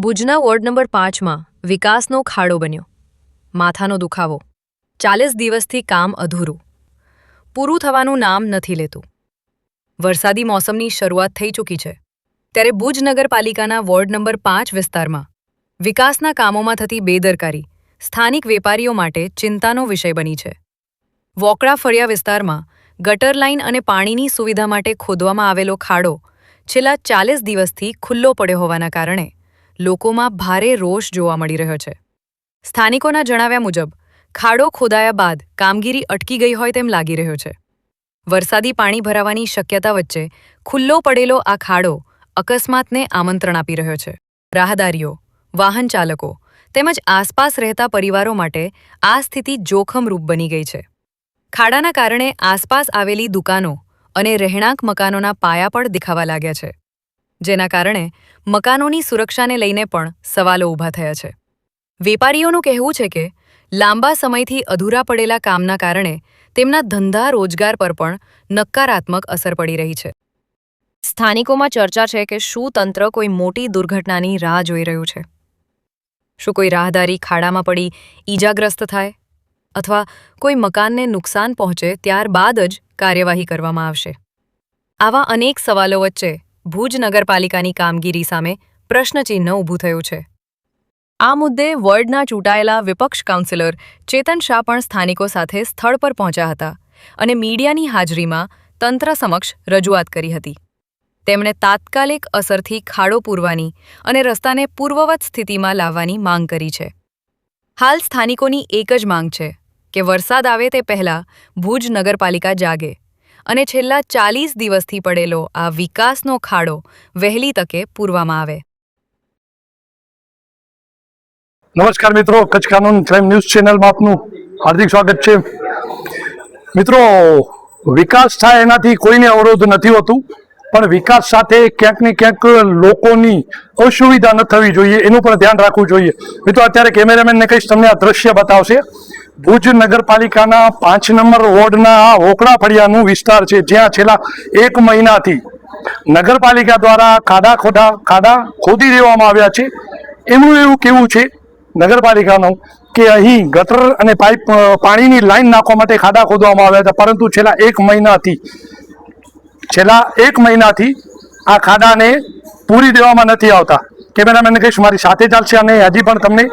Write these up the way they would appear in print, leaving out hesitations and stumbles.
ભુજના ward number 5માં વિકાસનો ખાડો બન્યો. માથાનો દુખાવો. 40 દિવસથી કામ અધૂરું. પૂરું થવાનું નામ નથી લેતું. વરસાદી મોસમની શરૂઆત થઈ ચૂકી છે ત્યારે ભુજ નગરપાલિકાના વોર્ડ નંબર 5 વિસ્તારમાં વિકાસના કામોમાં થતી બેદરકારી સ્થાનિક વેપારીઓ માટે ચિંતાનો વિષય બની છે. વોકળા ફળિયા વિસ્તારમાં ગટર લાઇન અને પાણીની સુવિધા માટે ખોદવામાં આવેલો ખાડો છેલ્લા 40 દિવસથી ખુલ્લો પડ્યો હોવાના કારણે લોકોમાં ભારે રોષ જોવા મળી રહ્યો છે. સ્થાનિકોના જણાવ્યા મુજબ ખાડો ખોદાયા બાદ કામગીરી અટકી ગઈ હોય તેમ લાગી રહ્યો છે. વરસાદી પાણી ભરાવાની શક્યતા વચ્ચે ખુલ્લો પડેલો આ ખાડો અકસ્માતને આમંત્રણ આપી રહ્યો છે. રાહદારીઓ, વાહન ચાલકો તેમજ આસપાસ રહેતા પરિવારો માટે આ સ્થિતિ જોખમરૂપ બની ગઈ છે. ખાડાના કારણે આસપાસ આવેલી દુકાનો અને રહેણાંક મકાનોના પાયા પણ દેખાવા લાગ્યા છે, જેના કારણે મકાનોની સુરક્ષાને લઈને પણ સવાલો ઊભા થયા છે. વેપારીઓનું કહેવું છે કે લાંબા સમયથી અધૂરા પડેલા કામના કારણે તેમના ધંધા રોજગાર પર પણ નકારાત્મક અસર પડી રહી છે. સ્થાનિકોમાં ચર્ચા છે કે શું તંત્ર કોઈ મોટી દુર્ઘટનાની રાહ જોઈ રહ્યું છે? શું કોઈ રાહદારી ખાડામાં પડી ઈજાગ્રસ્ત થાય અથવા કોઈ મકાનને નુકસાન પહોંચે ત્યારબાદ જ કાર્યવાહી કરવામાં આવશે? આવા અનેક સવાલો વચ્ચે ભુજ નગરપાલિકાની કામગીરી સામે પ્રશ્નચિહ્ન ઊભું થયું છે. આ મુદ્દે વોર્ડના ચૂંટાયેલા વિપક્ષ કાઉન્સિલર ચેતન શાહ પણ સ્થાનિકો સાથે સ્થળ પર પહોંચ્યા હતા અને મીડિયાની હાજરીમાં તંત્ર સમક્ષ રજૂઆત કરી હતી. તેમણે તાત્કાલિક અસરથી ખાડો પૂરવાની અને રસ્તાને પૂર્વવત સ્થિતિમાં લાવવાની માંગ કરી છે. હાલ સ્થાનિકોની એક જ માંગ છે કે વરસાદ આવે તે પહેલાં ભુજ નગરપાલિકા જાગે અને છેલ્લા 40 દિવસથી પડેલો આ વિકાસનો ખાડો વહેલી તકે પૂરવામાં આવે. નમસ્કાર મિત્રો, કચ્છ કાનૂન ક્રાઇમ ન્યૂઝ ચેનલમાં આપનું હાર્દિક સ્વાગત છે. મિત્રો, વિકાસ થાય એનાથી કોઈને અવરોધ નથી હોતું, પણ વિકાસ સાથે ક્યાંક ને ક્યાંક લોકોની અસુવિધા ન થવી જોઈએ એનું પણ ધ્યાન રાખવું જોઈએ. મિત્રો, અત્યારે કેમેરામેનને કહીશ તમને આ દ્રશ્ય બતાવશે. ભુજ નગરપાલિકાના 5 નંબર વોર્ડના આ વોકળા ફળિયાનું વિસ્તાર છે, જ્યાં છેલ્લા 1 મહિનાથી નગરપાલિકા દ્વારા ખાડા ખોદી દેવામાં આવ્યા છે. એમનું એવું કહેવું છે નગરપાલિકાનું કે અહીં ગટર અને પાણીની લાઈન નાખવા માટે ખાડા ખોદવામાં આવ્યા હતા, પરંતુ છેલ્લા એક મહિનાથી આ ખાડાને પૂરી દેવામાં નથી આવતા. કેમેરામેનને કહીશ મારી સાથે ચાલશે અને હજી પણ તમને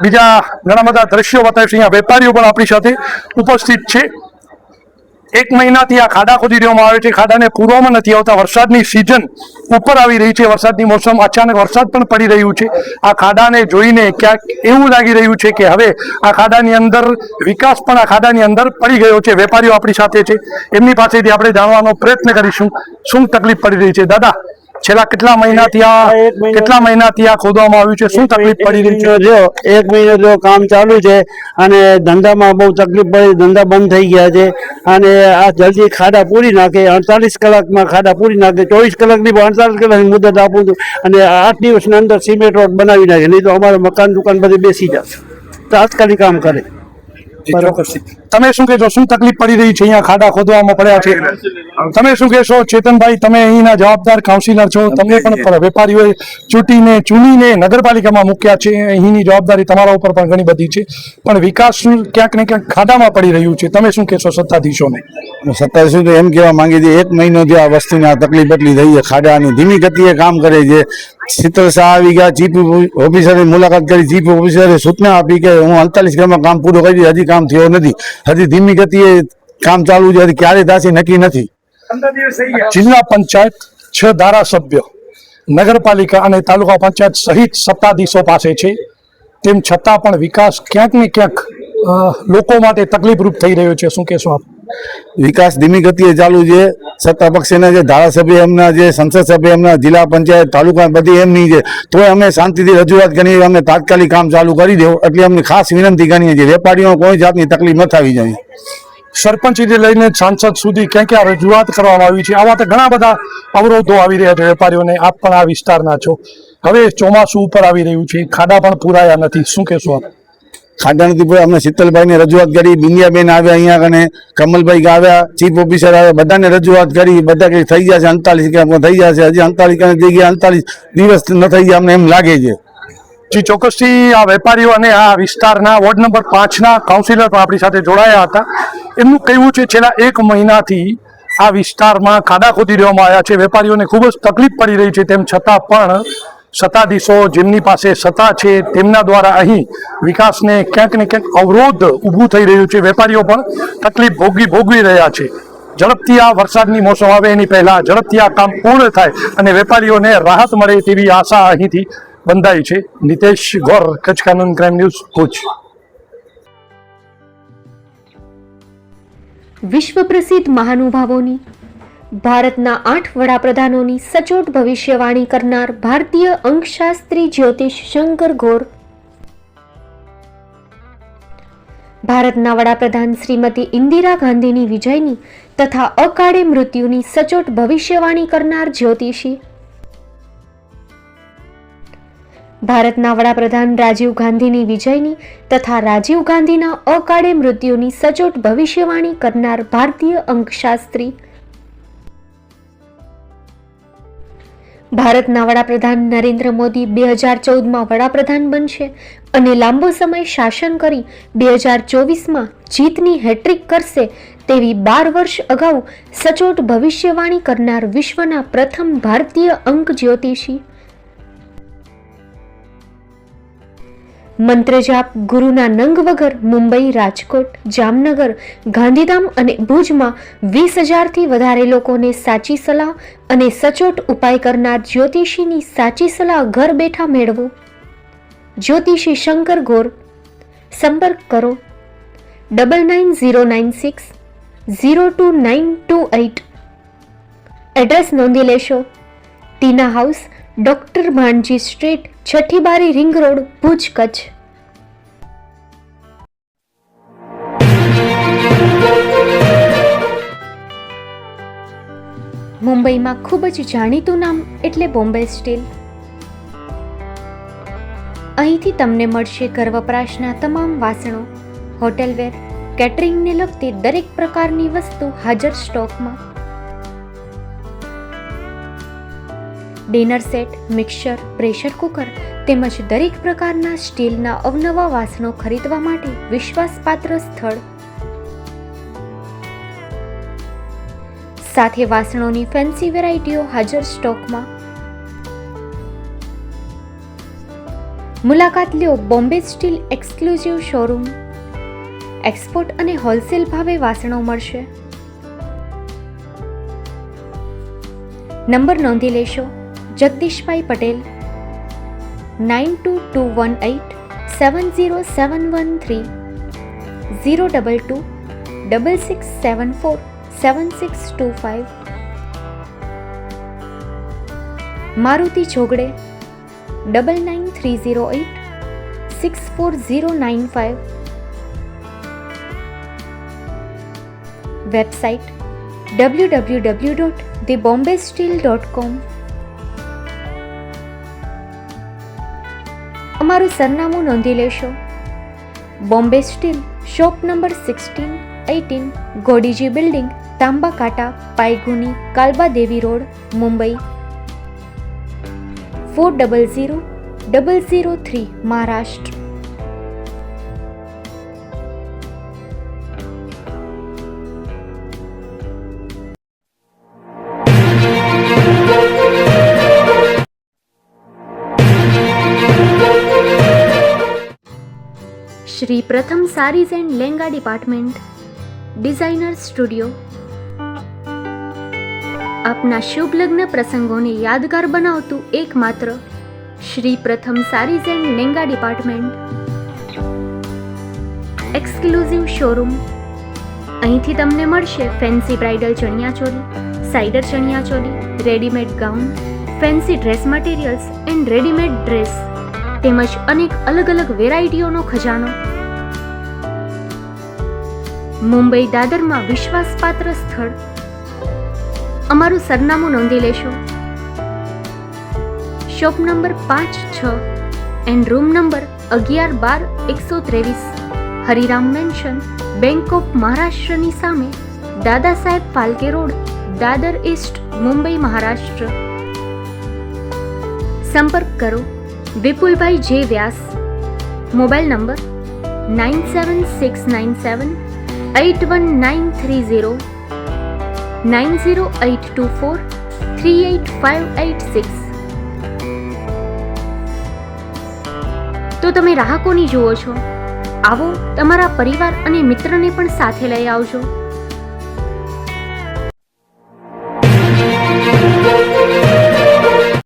બીજા ઘણા બધા દ્રશ્યો બતાવીશ. અહીંયા વેપારીઓ પણ આપણી સાથે ઉપસ્થિત છે. 1 મહિનાથી આ ખાડા ખોદી દેવામાં આવે છે, ખાડાને પૂરવામાં નથી આવતા. વરસાદની સિઝન ઉપર આવી રહી છે, વરસાદની મોસમ, અચાનક વરસાદ પણ પડી રહ્યું છે. આ ખાડાને જોઈને ક્યાંક એવું લાગી રહ્યું છે કે હવે આ ખાડાની અંદર વિકાસ પણ આ ખાડાની અંદર પડી ગયો છે. વેપારીઓ આપણી સાથે છે, એમની પાસેથી આપણે જાણવાનો પ્રયત્ન કરીશું શું તકલીફ પડી રહી છે. દાદા, છેલ્લા કેટલા મહિનાથી આ ખોદવામાં આવ્યું છે? શું તકલીફ પડી રહી છે? જો 1 મહિનો જો કામ ચાલુ છે અને ધંધામાં બહુ તકલીફ પડી, ધંધા બંધ થઈ ગયા છે અને આ જલ્દી ખાડા પૂરી નાખે. 48 કલાકમાં ખાડા પૂરી નાખે. 24 કલાકની 48 કલાકની મુદત આપું છું અને 8 દિવસની અંદર સિમેન્ટ રોડ બનાવી નાખે, નહીં તો અમારે મકાન દુકાન બધી બેસી જશે. તાત્કાલિક કામ કરે. તમે શું કહેશો? શું તકલીફ પડી રહી છે? અહીંયા ખાડા ખોદવામાં પડ્યા છે, તમે શું કહેશો? ચેતનભાઈ, તમે અહીંના જવાબદાર કાઉન્સિલર છો, તમને પણ વેપારીઓએ ચૂનીને નગરપાલિકામાં મૂક્યા છે, અહીંની જવાબદારી તમારા ઉપર પણ ઘણી બધી છે, પણ વિકાસ ક્યાંક ને ક્યાંક ખાડામાં પડી રહ્યું છે. તમે શું કહેશો સત્તાધીશોને? સત્તાધીશો તો એમ કહેવા માંગી છે 1 મહિનોથી આ વસ્તુની આ તકલીફ એટલી થઈ છે, ખાડાની ધીમી ગતિએ કામ કરે છે. શીતલ શાહ આવી ગયા, ચીફ ઓફિસરની મુલાકાત કરી, ચીફ ઓફિસરે સૂચના આપી કે હું 48 કલાકમાં કામ પૂરું કરી, હજી કામ થયો નથી, હજી ધીમી ગતિએ કામ ચાલુ છે, હજી ક્યારે થશે નક્કી નથી. જિલ્લા પંચાયત, 6 ધારાસભ્ય, નગરપાલિકા અને તાલુકા પંચાયત સહિત સત્તાધીશો પાસે છે, તેમ છતાં પણ વિકાસ ક્યાંક ને ક્યાંક લોકો માટે તકલીફરૂપ થઈ રહ્યો છે. શું કહેશો આપ? વિકાસ ધીમી ગતિએ ચાલુ છે. સત્તા પક્ષના જે ધારાસભ્ય એમના, જે સંસદ સભ્ય એમના, જિલ્લા પંચાયત, તાલુકા બધી એમની છે, તોય અમે શાંતિથી રજૂઆત કરી અમને તાત્કાલિક કામ ચાલુ કરી દેવું એટલે અમને ખાસ વિનંતી કરીએ છીએ. વેપારીઓને કોઈ જાતની તકલીફ ન થવી જોઈએ. સરપંચથી લઈને સાંસદ સુધી ક્યાં ક્યાં રજૂઆત કરવામાં આવી છે. આવા તો ઘણા બધા અવરોધો આવી રહ્યા છે વેપારીઓને. આપ પણ આ વિસ્તારના છો. હવે ચોમાસું ઉપર આવી રહ્યું છે, ખાડા પણ પૂરાયા નથી. શું કહેશો આપ? ખાડા નથી પૂરા. અમને શીતલભાઈને રજૂઆત કરી, બિંદિયાબેન આવ્યા અહીંયા કને, કમલભાઈ આવ્યા, ચીફ ઓફિસર આવ્યા, બધાને રજૂઆત કરી. બધા કંઈ થઈ જશે 48 કલાકમાં થઈ જશે. હજી 48 જગ્યાએ 48 દિવસ ન થઈ જાય અમને એમ લાગે છે. જે ચોક્કસથી આ વેપારીઓ અને આ વિસ્તારના વોર્ડ નંબર 5ના કાઉન્સિલર પણ આપણી સાથે જોડાયા હતા. એમનું કહેવું છે છેલ્લા 1 મહિનાથી આ વિસ્તારમાં ખાડા ખોદી દેવામાં આવ્યા છે. વેપારીઓને ખૂબ જ તકલીફ પડી રહી છે. તેમ છતાં પણ સત્તાધીશો જેમની પાસે સત્તા છે તેમના દ્વારા અહીં વિકાસને ક્યાંક ને ક્યાંક અવરોધ ઊભું થઈ રહ્યું છે. વેપારીઓ પણ તકલીફ ભોગવી રહ્યા છે. ઝડપથી આ વરસાદની મોસમ આવે એની પહેલા ઝડપથી આ કામ પૂર્ણ થાય અને વેપારીઓને રાહત મળે તેવી આશા અહીંથી બંધાઈ છે. નિતેશ ગોર, કચ્છ કાનૂન ક્રાઇમ ન્યૂઝ, ભુજ. વિશ્વ પ્રસિદ્ધ મહાનુભાવોની, ભારતના 8 વડાપ્રધાનોની સચોટ ભવિષ્યવાણી કરનાર ભારતીય અંકશાસ્ત્રી જ્યોતિષ શંકર ગોર, ભારતના વડાપ્રધાન શ્રીમતી ઇન્દિરા ગાંધીની વિજયની તથા અકાળે મૃત્યુની સચોટ ભવિષ્યવાણી કરનાર જ્યોતિષી, ભારતના વડાપ્રધાન રાજીવ ગાંધીની વિજયની તથા રાજીવ ગાંધીના અકાળે મૃત્યુની સચોટ ભવિષ્યવાણી કરનાર ભારતીય અંકશાસ્ત્રી, ભારતના વડાપ્રધાન નરેન્દ્ર મોદી 2014માં વડાપ્રધાન બનશે અને લાંબો સમય શાસન કરી 2024માં જીતની હેટ્રિક કરશે તેવી 12 વર્ષ અગાઉ સચોટ ભવિષ્યવાણી કરનાર વિશ્વના પ્રથમ ભારતીય અંક જ્યોતિષી, મંત્રજાપ ગુરુના નંગ વગર મુંબઈ, રાજકોટ, જામનગર, ગાંધીધામ અને ભુજમાં 20,000થી વધારે લોકોને સાચી સલાહ અને સચોટ ઉપાય કરનાર જ્યોતિષીની સાચી સલાહ ઘર બેઠા મેળવો. જ્યોતિષી શંકર ગોર. સંપર્ક કરો 9909602928. એડ્રેસ નોંધી લેશો. ટીના હાઉસ, ડોક્ટર ભાણજી સ્ટ્રીટ, છઠ્ઠી બારી, રિંગ રોડ, ભુજ, કચ્છ. મુંબઈમાં ખૂબ જ જાણીતું નામ એટલે બોમ્બે સ્ટીલ. અહીંથી તમને મળશે ઘર વપરાશના તમામ વાસણો, હોટેલવેર, કેટરિંગને લગતી દરેક પ્રકારની વસ્તુ હાજર સ્ટોકમાં. Dinner set, mixer, pressure cooker તેમજ દરેક પ્રકારના સ્ટીલના અવનવા વાસણો ખરીદવા માટે વિશ્વાસપાત્ર સ્થળ. સાથે વાસણોની ફેન્સી વેરાયટીઓ હાજર સ્ટોકમાં. મુલાકાત લ્યો Bombay steel exclusive showroom. Export અને હોલસેલ ભાવે વાસણો મળશે. નંબર નોંધી લેશો. જગદીશભાઈ પટેલ 9221870713 022 6674 7625. મારુતિ જોગડે 9930864095. Website www.thebombasteel.com. અમારું સરનામું નોંધી લેશો. Bombay steel, shop number 16-18, Godiji building, Tamba Kanta, Paydhuni, Kalba Devi road, Mumbai 400003, Maharashtra. Shri Pratham saris and langa department, designer studio. આપના શુભ લગ્ન પ્રસંગોને યાદગાર બનાવતું એકમાત્ર Shri Pratham saris and langa department. Exclusive showroom. અહીંથી તમને મળશે fancy bridal chaniya choli, cider chaniya choli, readymade gown, fancy dress materials and readymade dress તેમજ અનેક અલગ અલગ વેરાયટીઓનો ખજાનો. મુંબઈ દાદરમાં વિશ્વાસપાત્ર સ્થળ. અમારું સરનામું નોંધી લેશો. Shop number 5-6 and room number 11-12-123, Hariram mansion, bank of મહારાષ્ટ્રની સામે, દાદા સાહેબ ફાલ્કે રોડ, દાદર ઈસ્ટ, મુંબઈ, મહારાષ્ટ્ર. સંપર્ક કરો વિપુલભાઈ જે વ્યાસ, મોબાઈલ નંબર 9769781930 9082438586. તો તમે રાહ કોની જુઓ છો? આવો, તમારા પરિવાર અને મિત્રને પણ સાથે લઈ આવજો.